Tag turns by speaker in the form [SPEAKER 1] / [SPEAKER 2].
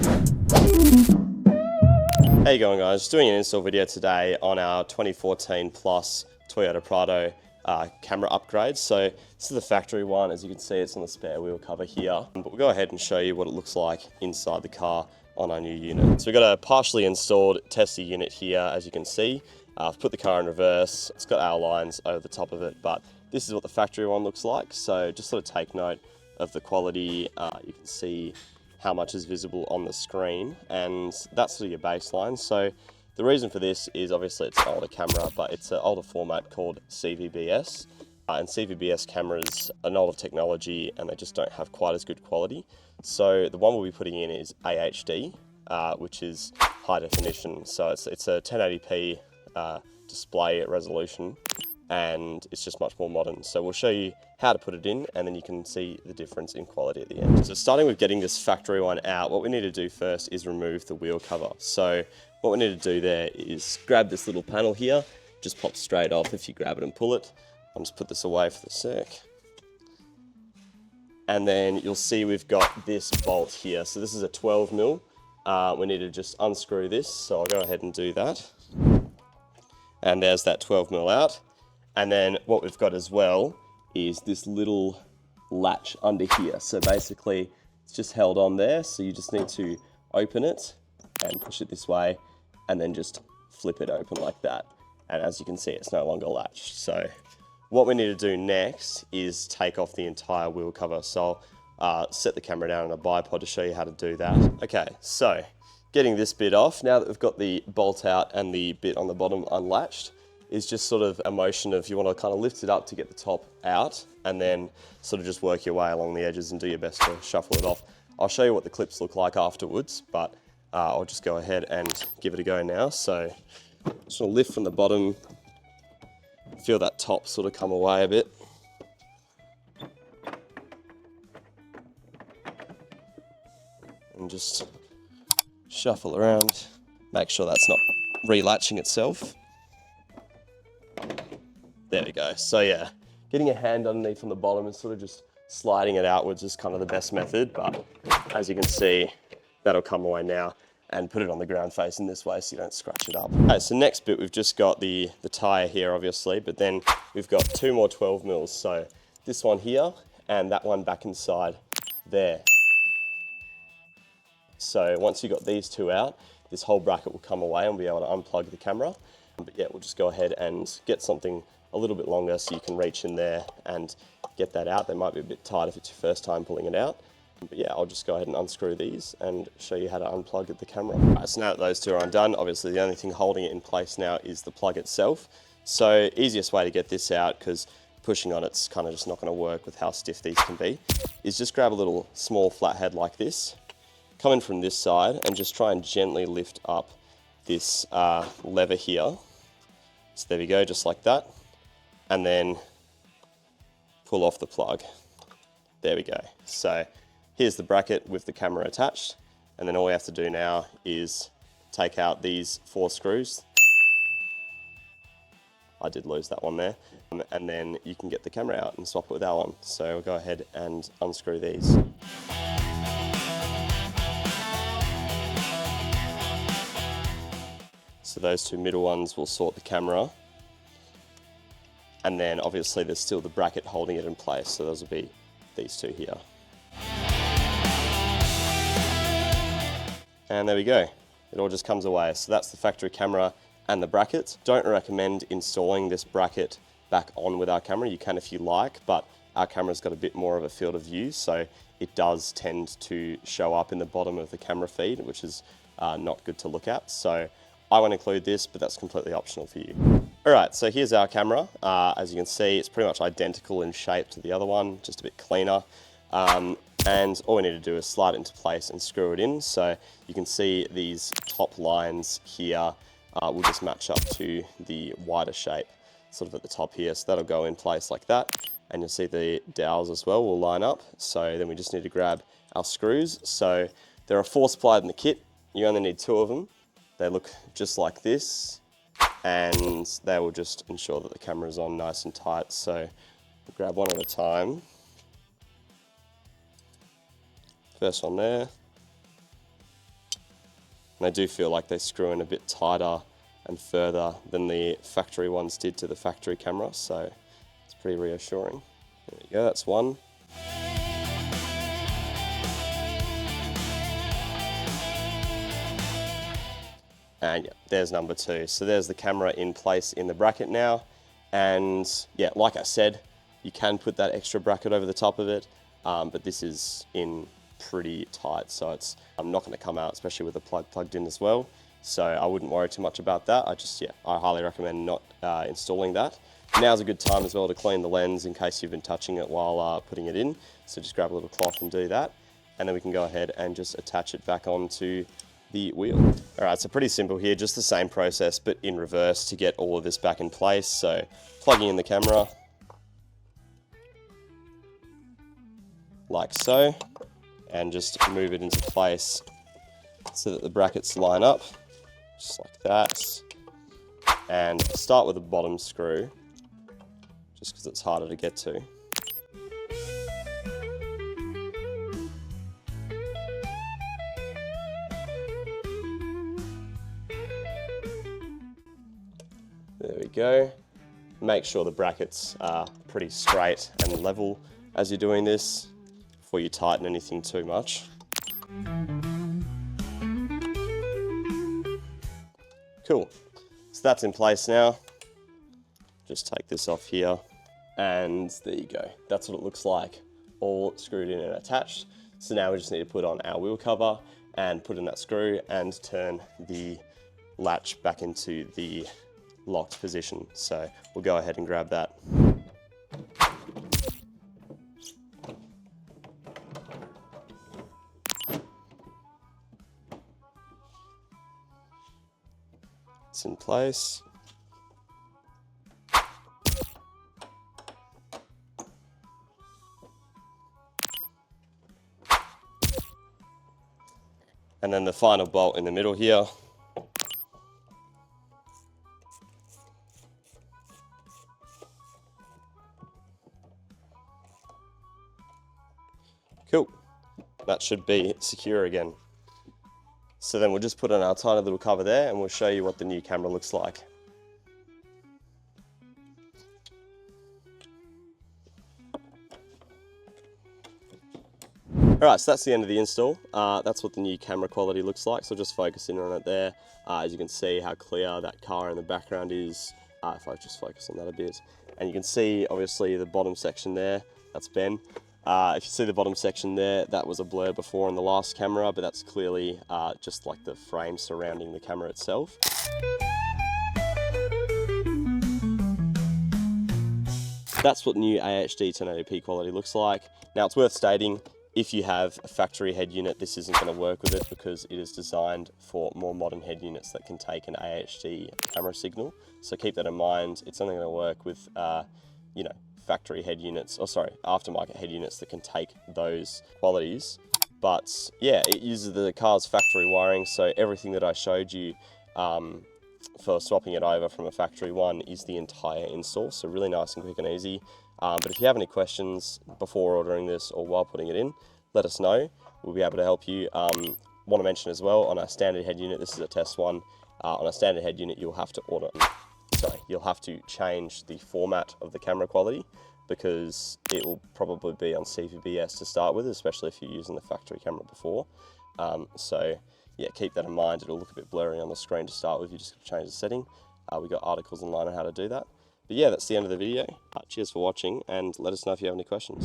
[SPEAKER 1] How you going, guys? Just doing an install video today on our 2014 plus Toyota Prado camera upgrade. So this is the factory one. As you can see, it's on the spare wheel cover here. But we'll go ahead and show you what it looks like inside the car on our new unit. So we've got a partially installed tester unit here, as you can see. I've put the car in reverse. It's got our lines over the top of it, but this is what the factory one looks like. So just sort of take note of the quality. You can see how much is visible on the screen, and that's sort of your baseline. So the reason for this is obviously it's an older camera, but it's an older format called CVBS. And CVBS cameras are an older technology and they just don't have quite as good quality. So the one we'll be putting in is AHD, which is high definition. So it's a 1080p display resolution, and it's just much more modern. So we'll show you how to put it in, and then you can see the difference in quality at the end. So starting with getting this factory one out, what we need to do first is remove the wheel cover. So what we need to do there is grab this little panel here, just pops straight off if you grab it and pull it. I'll just put this away for the sec. And then you'll see we've got this bolt here. So this is a 12 mil. We need to just unscrew this. So I'll go ahead and do that. And there's that 12 mil out. And then what we've got as well is this little latch under here. So basically it's just held on there. So you just need to open it and push it this way and then just flip it open like that. And as you can see, it's no longer latched. So what we need to do next is take off the entire wheel cover. So I'll set the camera down on a bipod to show you how to do that. Okay, so getting this bit off, now that we've got the bolt out and the bit on the bottom unlatched, is just sort of a motion of you want to kind of lift it up to get the top out and then sort of just work your way along the edges and do your best to shuffle it off. I'll show you what the clips look like afterwards, but I'll just go ahead and give it a go now. So just want to lift from the bottom, feel that top sort of come away a bit. And just shuffle around, make sure that's not relatching itself. There we go. So yeah, getting a hand underneath from the bottom and sort of just sliding it outwards is kind of the best method, but as you can see, that'll come away now, and put it on the ground facing this way so you don't scratch it up. Okay, so next bit, we've just got the tyre here obviously, but then we've got two more 12 mils. So this one here and that one back inside there. So once you've got these two out, this whole bracket will come away and we'll be able to unplug the camera. But yeah, we'll just go ahead and get something a little bit longer so you can reach in there and get that out. They might be a bit tight if it's your first time pulling it out. But yeah, I'll just go ahead and unscrew these and show you how to unplug the camera. Right, so now that those two are undone, obviously the only thing holding it in place now is the plug itself. So easiest way to get this out, because pushing on it's kind of just not going to work with how stiff these can be, is just grab a little small flathead like this, come in from this side and just try and gently lift up this lever here. So there we go, just like that. And then pull off the plug. There we go. So here's the bracket with the camera attached. And then all we have to do now is take out these 4 screws. I did lose that one there. And then you can get the camera out and swap it with that one. So we'll go ahead and unscrew these. So those two middle ones will sort the camera. And then obviously there's still the bracket holding it in place. So those will be these two here. And there we go. It all just comes away. So that's the factory camera and the bracket. Don't recommend installing this bracket back on with our camera. You can if you like, but our camera's got a bit more of a field of view. So it does tend to show up in the bottom of the camera feed, which is not good to look at. So I won't include this, but that's completely optional for you. All right, so here's our camera. As you can see, it's pretty much identical in shape to the other one, just a bit cleaner. And all we need to do is slide it into place and screw it in. So you can see these top lines here will just match up to the wider shape, sort of at the top here. So that'll go in place like that. And you'll see the dowels as well will line up. So then we just need to grab our screws. So there are 4 supplied in the kit. You only need 2 of them. They look just like this, and they will just ensure that the camera is on nice and tight. So we'll grab one at a time. First one there. And I do feel like they screw in a bit tighter and further than the factory ones did to the factory camera, so it's pretty reassuring. There we go, that's one. And yeah, there's number two. So there's the camera in place in the bracket now. And yeah, like I said, you can put that extra bracket over the top of it, but this is in pretty tight, so it's not going to come out, especially with the plug plugged in as well. So I wouldn't worry too much about that. I highly recommend not installing that. Now's a good time as well to clean the lens in case you've been touching it while putting it in. So just grab a little cloth and do that. And then we can go ahead and just attach it back onto the wheel. All right, so pretty simple here, just the same process, but in reverse to get all of this back in place. So plugging in the camera, like so, and just move it into place so that the brackets line up, just like that. And start with the bottom screw, just because it's harder to get to. There we go. Make sure the brackets are pretty straight and level as you're doing this before you tighten anything too much. Cool. So that's in place now. Just take this off here and there you go. That's what it looks like, all screwed in and attached. So now we just need to put on our wheel cover and put in that screw and turn the latch back into the locked position. So we'll go ahead and grab that. It's in place. And then the final bolt in the middle here. Cool. That should be secure again. So then we'll just put on our tiny little cover there and we'll show you what the new camera looks like. Alright, so that's the end of the install. That's what the new camera quality looks like, so just focus in on it there. As you can see how clear that car in the background is, if I just focus on that a bit. And you can see obviously the bottom section there, that's Ben. If you see the bottom section there, that was a blur before on the last camera, but that's clearly just like the frame surrounding the camera itself. That's what new AHD 1080p quality looks like. Now it's worth stating, if you have a factory head unit, this isn't going to work with it because it is designed for more modern head units that can take an AHD camera signal. So keep that in mind. It's only going to work with, you know, factory head units, or sorry, aftermarket head units that can take those qualities. But yeah, it uses the car's factory wiring, so everything that I showed you for swapping it over from a factory one is the entire install, so really nice and quick and easy. But if you have any questions before ordering this or while putting it in, let us know. We'll be able to help you. Want to mention as well, on our standard head unit, this is a test one, on a standard head unit you'll have to change the format of the camera quality because it will probably be on CVBS to start with, especially if you're using the factory camera before. So yeah, keep that in mind. It'll look a bit blurry on the screen to start with. You just got to change the setting. We've got articles online on how to do that. But yeah, that's the end of the video. Cheers for watching and let us know if you have any questions.